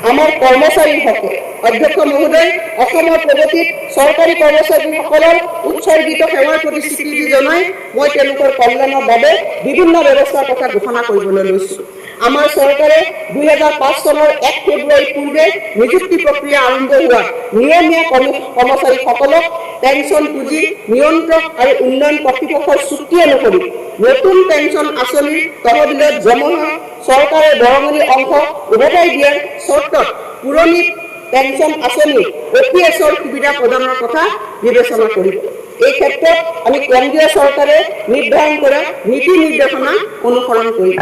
আমাৰ কৰ্মচাৰীসকল অধ্যক্ষ মহোদয় অসমৰ প্ৰগতিত চৰকাৰী কৰ্মচাৰীসকলৰ উৎসৰ্গিত সেৱাৰ প্ৰতি স্বীকৃতি জনাই মই তেওঁলোকৰ কল্যাণৰ বাবে বিভিন্ন ব্যৱস্থাৰ কথা ঘোষণা কৰিবলৈ লৈছোঁ। আমাৰ চৰকাৰে 2005 চনৰ 1 ফেব্ৰুৱাৰী পূৰ্বে নিযুক্তি প্ৰক্ৰিয়া আৰম্ভ হোৱা নিয়মীয়া কৰ্মচাৰীসকলক পেঞ্চন পুঁজি নিয়ন্ত্ৰক আৰু উন্নয়ন কৰ্তৃপক্ষৰ চুক্তি অনুসৰি নতুন পেঞ্চন আঁচনিৰ তহবিলত জমা চৰকাৰে বৰঙণি অংশ উভতাই দিয়াৰ চৰ্তত পুৰণি পেঞ্চন আঁচনি OPS-ৰ সুবিধা প্ৰদানৰ কথা বিবেচনা কৰিব। এই ক্ষেত্ৰত আমি কেন্দ্ৰীয় চৰকাৰে নিৰ্ধাৰণ কৰা নীতি নিৰ্দেশনা অনুসৰণ কৰিম।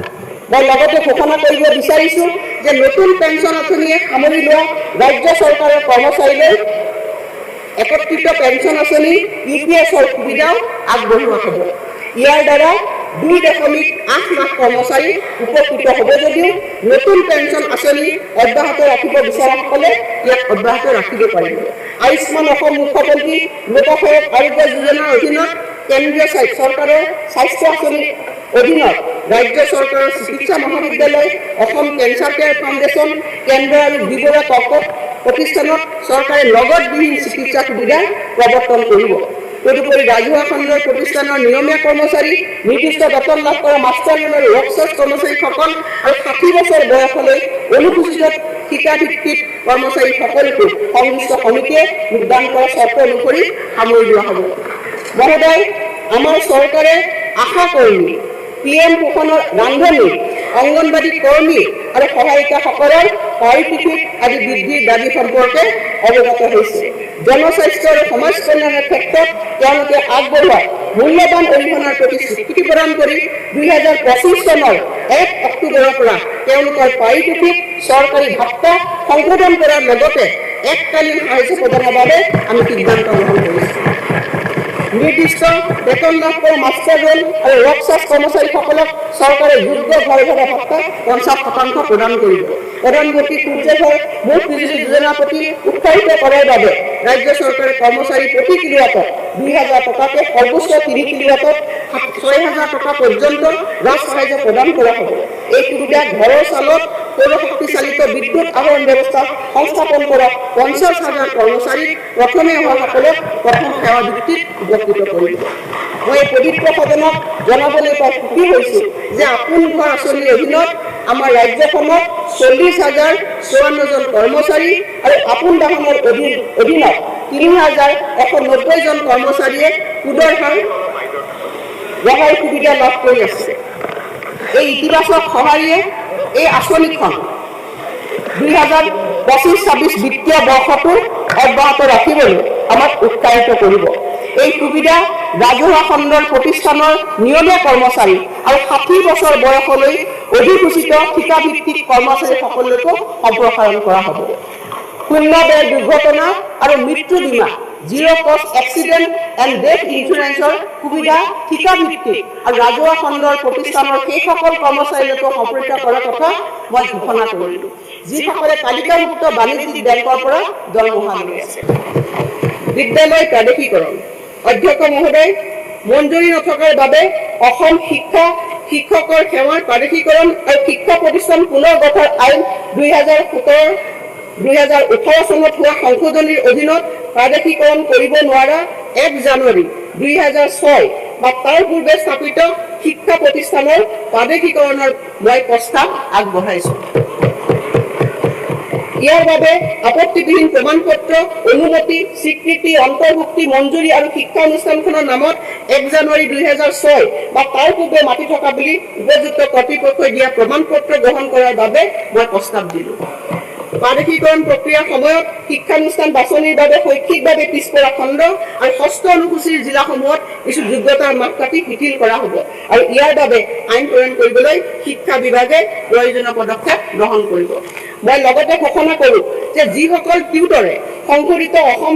মই লগতে ঘোষণা কৰিব বিচাৰিছোঁ যে নতুন পেঞ্চন আঁচনিয়ে সামৰি লোৱা ৰাজ্য চৰকাৰৰ কৰ্মচাৰীলৈ একত্ৰিত পেঞ্চন আঁচনি UPS-ৰ সুবিধাও আগবঢ়োৱা হ'ব। ইয়াৰ দ্বাৰা 2.8 লাখ কৰ্মচাৰী উপকৃত হ'ব যদিও নতুন পেঞ্চন আঁচনি অব্যাহত ৰাখিব বিচৰাসকলে ইয়াক অব্যাহত ৰাখিব পাৰিব। আয়ুষ্মান অসম মুখ্যমন্ত্ৰী লোকসেৱক আৰোগ্য যোজনাৰ অধীনত কেন্দ্ৰীয় চৰকাৰৰ স্বাস্থ্য আঁচনিৰ অধীনত ৰাজ্য চৰকাৰৰ চিকিৎসা মহাবিদ্যালয়, অসম কেঞ্চাৰ কেয়াৰ ফাউণ্ডেশ্যন, কেন্দ্ৰ আৰু বিবৰা কৰ্কট প্ৰতিষ্ঠানত চৰকাৰে নগদবিহীন চিকিৎসা সুবিধা প্ৰৱৰ্তন কৰিব। তদুপৰি ৰাজহুৱা খণ্ডৰ প্ৰতিষ্ঠানৰ নিয়মীয়া কৰ্মচাৰী, নিৰ্দিষ্ট বেতন লাভ কৰা মাষ্টাৰমেন আৰু ৱৰ্কছৰ্চ কৰ্মচাৰীসকল আৰু 60 বছৰ বয়সলৈ অনুসূচিত শিক্ষাভিত্তিক কৰ্মচাৰীসকলকো সংশ্লিষ্ট সমিতিয়ে যোগদান কৰা চৰ্ত অনুসৰি সামৰি লোৱা হ'ব। মহোদয়, আমাৰ চৰকাৰে আশা কৰ্মী, PM পোষণৰ ৰান্ধনী, অংগনবাড়ী কৰ্মী আৰু সহায়িকাসকলৰ পাৰিশ্ৰমিক আদি বৃদ্ধিৰ দাবী সম্পৰ্কে অৱগত হৈছে। জনস্বাস্থ্য আৰু সমাজ কল্যাণৰ ক্ষেত্ৰত তেওঁলোকে আগবঢ়োৱা মূল্যৱান অৰিহণাৰ প্ৰতি স্বীকৃতি প্ৰদান কৰি 2025 চনৰ 1 অক্টোবৰৰ পৰা তেওঁলোকৰ পাৰিশ্ৰমিক চৰকাৰী ভাত্তা সংশোধন কৰাৰ লগতে এককালীন সাহায্য প্ৰদানৰ বাবে আমি সিদ্ধান্ত গ্ৰহণ কৰিছোঁ। নিৰ্দিষ্ট বেতন লাভ কৰা মাষ্টাৰমেন আৰু ৱৰ্কছৰ্চ কৰ্মচাৰীসকলক চৰকাৰে যোগ্য ঘৰ ভৰা ভাত্তা 50% প্ৰদান কৰিব। প্ৰধানমন্ত্ৰী সূৰ্য ঘৰ মুঠ বিজুলী যোজনাৰ প্ৰতি উৎসাহিত কৰাৰ বাবে ৰাজ্য চৰকাৰে কৰ্মচাৰী প্ৰতি কিলোৱাটত 2000 টকাকে সৰ্বোচ্চ 3 কিলোৱাটত 6000 টকা পৰ্যন্ত ৰাজ সাহায্য প্ৰদান কৰা হ'ব। এই সুবিধা ঘৰৰ চালত সৌৰশক্তি চালিত বিদ্যুৎ আহৰণ ব্যৱস্থা সংস্থাপন কৰা 50,000 কৰ্মচাৰীক প্ৰথমে অহাসকলক প্ৰথম সেৱা ভিত্তিত উপকৃত কৰিব। মই এই পবিত্ৰ সদনক যাবলৈ পাই সুখী হৈছোঁ যে আপোন ঘৰ আঁচনিৰ অধীনত আমাৰ ৰাজ্যখনত 40,054 জন কৰ্মচাৰী আৰু আপোন বাহনৰ অধীনত 3,190 জন কৰ্মচাৰীয়ে সুদৰ হাৰ ৰেহাইৰ সুবিধা লাভ কৰি আছে। এই ইতিবাচক সঁহাৰিয়ে এই আঁচনিখন 2025-26 বিত্তীয় বৰ্ষটো অব্যাহত ৰাখিবলৈ আমাক উৎসাহিত কৰিব। এই সুবিধা ৰাজহুৱা খণ্ডৰ প্ৰতিষ্ঠানৰ নিয়মীয়া কৰ্মচাৰী আৰু 60 বছৰ বয়সলৈ অধিসূচিত ঠিকাভিত্তিক কৰ্মচাৰীসকলকো সম্প্ৰসাৰণ কৰা হ'ব। শূন্য ব্যয় দুৰ্ঘটনা আৰু মৃত্যু বীমা জিৰ' কষ্ট এক্সিডেণ্ট এণ্ড ডেথ ইঞ্চুৰেঞ্চৰ সুবিধা ঠিকাভিত্তিক আৰু ৰাজহুৱা খণ্ডৰ প্ৰতিষ্ঠানৰ সেইসকল কৰ্মচাৰীলৈকে সম্প্ৰসাৰিত কৰাৰ কথা মই ঘোষণা কৰিলোঁ যিসকলে তালিকাভুক্ত বাণিজ্যিক বেংকৰ পৰা দৰমহা লৈ আছে। বিদ্যালয় প্ৰাদেশিকৰণ অধ্যক্ষ মহোদয়, মঞ্জুৰি নথকাৰ বাবে অসম শিক্ষকৰ সেৱাৰ প্ৰাদেশিকৰণ আৰু শিক্ষা প্ৰতিষ্ঠান পুনৰ গঠন আইন 2018 চনত হোৱা সংশোধনীৰ অধীনত প্ৰাদেশিকৰণ কৰিব নোৱাৰা 1 জানুৱাৰী 2006 বা তাৰ পূৰ্বে স্থাপিত শিক্ষা প্ৰতিষ্ঠানৰ প্ৰাদেশিকৰণৰ মই প্ৰস্তাৱ আগবঢ়াইছোঁ। ইয়াৰ বাবে আপত্তিবিহীন প্ৰমাণপত্ৰ, অনুমতি, স্বীকৃতি, অন্তৰ্ভুক্তি, মঞ্জুৰি আৰু শিক্ষা অনুষ্ঠানখনৰ নামত 1 জানুৱাৰী 2006 বা তাৰ পূৰ্বে মাতি থকা বুলি উপযুক্ত কৰ্তৃপক্ষই দিয়া প্ৰমাণপত্ৰ গ্ৰহণ কৰাৰ বাবে মই প্ৰস্তাৱ দিলোঁ। প্ৰাদেশিকৰণ প্ৰক্ৰিয়াৰ সময়ত শিক্ষানুষ্ঠান বাছনিৰ বাবে শৈক্ষিকভাৱে পিছপৰা খণ্ড আৰু ষষ্ঠ অনুসূচীৰ জিলাসমূহত কিছু যোগ্যতাৰ মাপকাঠি শিথিল কৰা হ'ব আৰু ইয়াৰ বাবে আইন প্ৰণয়ন কৰিবলৈ শিক্ষা বিভাগে প্ৰয়োজনীয় পদক্ষেপ গ্ৰহণ কৰিব। মই লগতে ঘোষণা কৰোঁ যে যিসকল টিউটৰে সংশোধিত অসম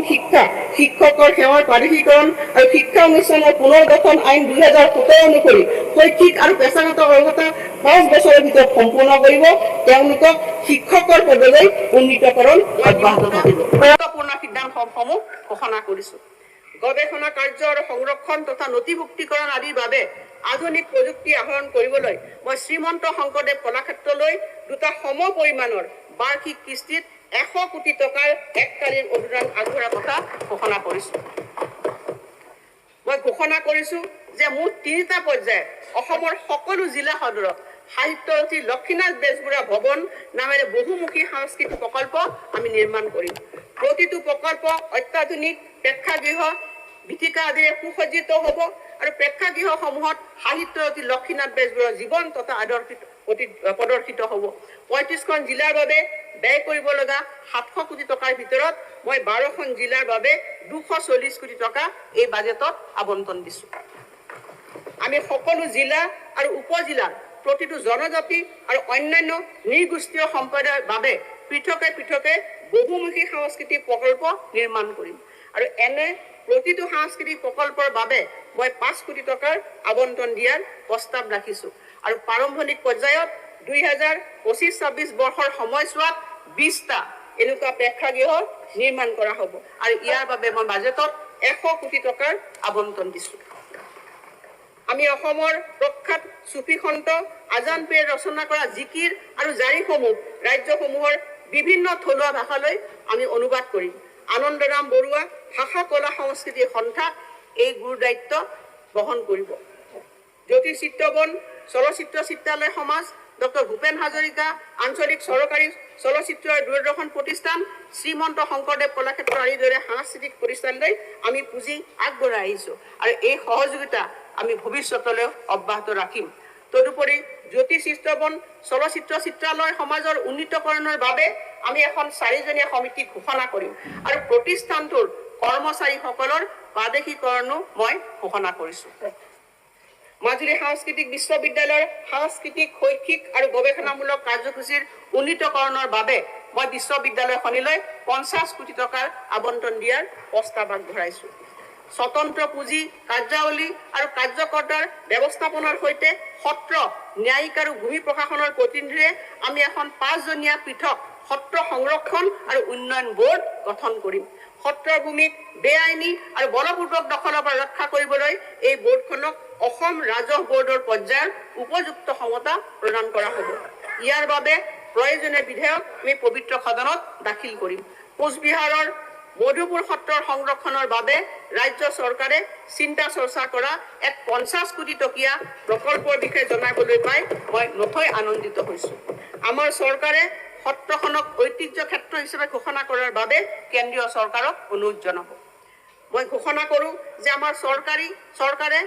শিক্ষকৰ সেৱাৰ প্ৰাদেশিকৰণ আৰু শিক্ষা অনুষ্ঠানৰ পুনৰ গঠন আইন 2017 অনুসৰি শৈক্ষিক আৰু পেছাগত অৰ্হতা 5 বছৰৰ ভিতৰত সম্পূৰ্ণ কৰিব, তেওঁলোকক শিক্ষকৰ পদলৈ উন্নীতকৰণ অব্যাহত থাকিব। গুৰুত্বপূৰ্ণ সিদ্ধান্তসমূহ ঘোষণা কৰিছোঁ। গৱেষণা কাৰ্য আৰু সংৰক্ষণ তথা নথিভুক্তিকৰণ আদিৰ বাবে আধুনিক প্ৰযুক্তি আহৰণ কৰিবলৈ মই শ্ৰীমন্ত শংকৰদেৱ কলাক্ষেত্ৰলৈ 2টা সম পৰিমাণৰ বাৰ্ষিক কিস্তিত 100 কোটি টকাৰ এককালীন অনুদান আগবঢ়োৱাৰ কথা ঘোষণা কৰিছোঁ। মই ঘোষণা কৰিছোঁ যে মুঠ 3টা পৰ্যায়ত অসমৰ সকলো জিলা সদৰত সাহিত্যৰথী লক্ষ্মীনাথ বেজবৰুৱা ভৱন নামেৰে বহুমুখী সাংস্কৃতিক প্ৰকল্প আমি নিৰ্মাণ কৰিম। প্ৰতিটো প্ৰকল্প অত্যাধুনিক প্ৰেক্ষাগৃহ ভীতিকা আদিৰে সুসজ্জিত হ'ব আৰু প্ৰেক্ষাগৃহসমূহত সাহিত্যৰথী লক্ষ্মীনাথ বেজবৰুৱাৰ জীৱন তথা প্ৰদৰ্শিত হ'ব। 35খন জিলাৰ বাবে ব্যয় কৰিব লগা 700 কোটি টকাৰ ভিতৰত মই 12খন জিলাৰ বাবে 240 কোটি টকা এই বাজেটত আবণ্টন দিছোঁ। আমি সকলো জিলা আৰু উপজিলাৰ প্ৰতিটো জনজাতি আৰু অন্যান্য নৃগোষ্ঠীয় সম্প্ৰদায়ৰ বাবে পৃথকে পৃথকে বহুমুখী সাংস্কৃতিক প্ৰকল্প নিৰ্মাণ কৰিম আৰু এনে প্ৰতিটো সাংস্কৃতিক প্ৰকল্পৰ বাবে মই 5 কোটি টকাৰ আবণ্টন দিয়াৰ প্ৰস্তাৱ ৰাখিছোঁ আৰু প্ৰাৰম্ভণিক পৰ্যায়ত 2025-26 বৰ্ষৰ সময়ছোৱাত 20টা এনেকুৱা প্ৰেক্ষাগৃহ নিৰ্মাণ কৰা হ'ব আৰু ইয়াৰ বাবে মই বাজেটত 100 কোটি টকাৰ আবণ্টন দিছোঁ। আমি অসমৰ প্ৰখ্যাত চুফি সন্ত আজান পীৰে ৰচনা কৰা জিকিৰ আৰু জাৰিসমূহ ৰাজ্যসমূহৰ বিভিন্ন থলুৱা ভাষালৈ আমি অনুবাদ কৰিম। আনন্দৰাম বৰুৱা ভাষা কলা সংস্কৃতি সন্থাক এই গুৰু দায়িত্ব বহন কৰিব। জ্যোতি চিত্ৰবন চলচ্চিত্ৰ চিত্ৰালয় সমাজ, ডক্টৰ ভূপেন হাজৰিকা আঞ্চলিক চৰকাৰী চলচ্চিত্ৰ আৰু দূৰদৰ্শন প্ৰতিষ্ঠান, শ্ৰীমন্ত শংকৰদেৱ কলাক্ষেত্ৰ আদিৰ দৰে সাংস্কৃতিক প্ৰতিষ্ঠানলৈ আমি পুঁজি আগবঢ়াই আহিছোঁ আৰু এই সহযোগিতা আমি ভৱিষ্যতলৈ অব্যাহত ৰাখিম। তদুপৰি জ্যোতি চিত্ৰবন চলচ্চিত্ৰ চিত্ৰালয় সমাজৰ উন্নীতকৰণৰ বাবে আমি এখন 4জনীয়া সমিতি ঘোষণা কৰিম আৰু প্ৰতিষ্ঠানটোৰ কৰ্মচাৰীসকলৰ প্ৰাদেশিকৰণো মই ঘোষণা কৰিছোঁ। মাজুলী সাংস্কৃতিক বিশ্ববিদ্যালয়ৰ সাংস্কৃতিক শৈক্ষিক আৰু গৱেষণামূলক কাৰ্যসূচীৰ উন্নীতকৰণৰ বাবে মই বিশ্ববিদ্যালয়খনলৈ 50 কোটি টকাৰ আবণ্টন দিয়াৰ প্ৰস্তাৱ আগবঢ়াইছোঁ। স্বতন্ত্ৰ পুঁজি কাৰ্যাৱলী আৰু কাৰ্যকৰ্তাৰ ব্যৱস্থাপনাৰ সৈতে সত্ৰ ন্যায়িক আৰু ভূমি প্ৰশাসনৰ প্ৰতিনিধিৰে আমি এখন 5জনীয়া পৃথক সত্ৰ সংৰক্ষণ আৰু উন্নয়ন বোৰ্ড গঠন কৰিম। সত্ৰৰ ভূমিক বেআইনী আৰু বলপূৰ্বক দখলৰ পৰা ৰক্ষা কৰিবলৈ এই বোৰ্ডখনক অসম ৰাজহ বোৰ্ডৰ পৰ্যায়ৰ উপযুক্ত ক্ষমতা প্ৰদান কৰা হ'ব। ইয়াৰ বাবে প্ৰয়োজনীয় বিধেয়ক আমি পবিত্ৰ সদনত দাখিল কৰিম। কোচবিহাৰৰ মধুপুৰ সত্ৰৰ সংৰক্ষণৰ বাবে ৰাজ্য চৰকাৰে চিন্তা চৰ্চা কৰা এক 50 কোটি টকীয়া প্ৰকল্পৰ বিষয়ে জনাবলৈ পাই মই নথৈ আনন্দিত হৈছোঁ। আমাৰ চৰকাৰে সত্ৰখনক ঐতিহ্য ক্ষেত্ৰ হিচাপে ঘোষণা কৰাৰ বাবে কেন্দ্ৰীয় চৰকাৰক অনুৰোধ জনাব। মই ঘোষণা কৰোঁ যে আমাৰ চৰকাৰে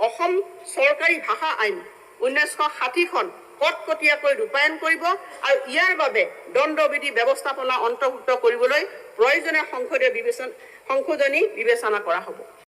অসম চৰকাৰী ভাষা আইন 1960খন কটকটীয়াকৈ ৰূপায়ণ কৰিব আৰু ইয়াৰ বাবে দণ্ডবিধি ব্যৱস্থাপনা অন্তৰ্ভুক্ত কৰিবলৈ প্ৰয়োজনীয় সংশোধনী বিবেচনা কৰা হ'ব।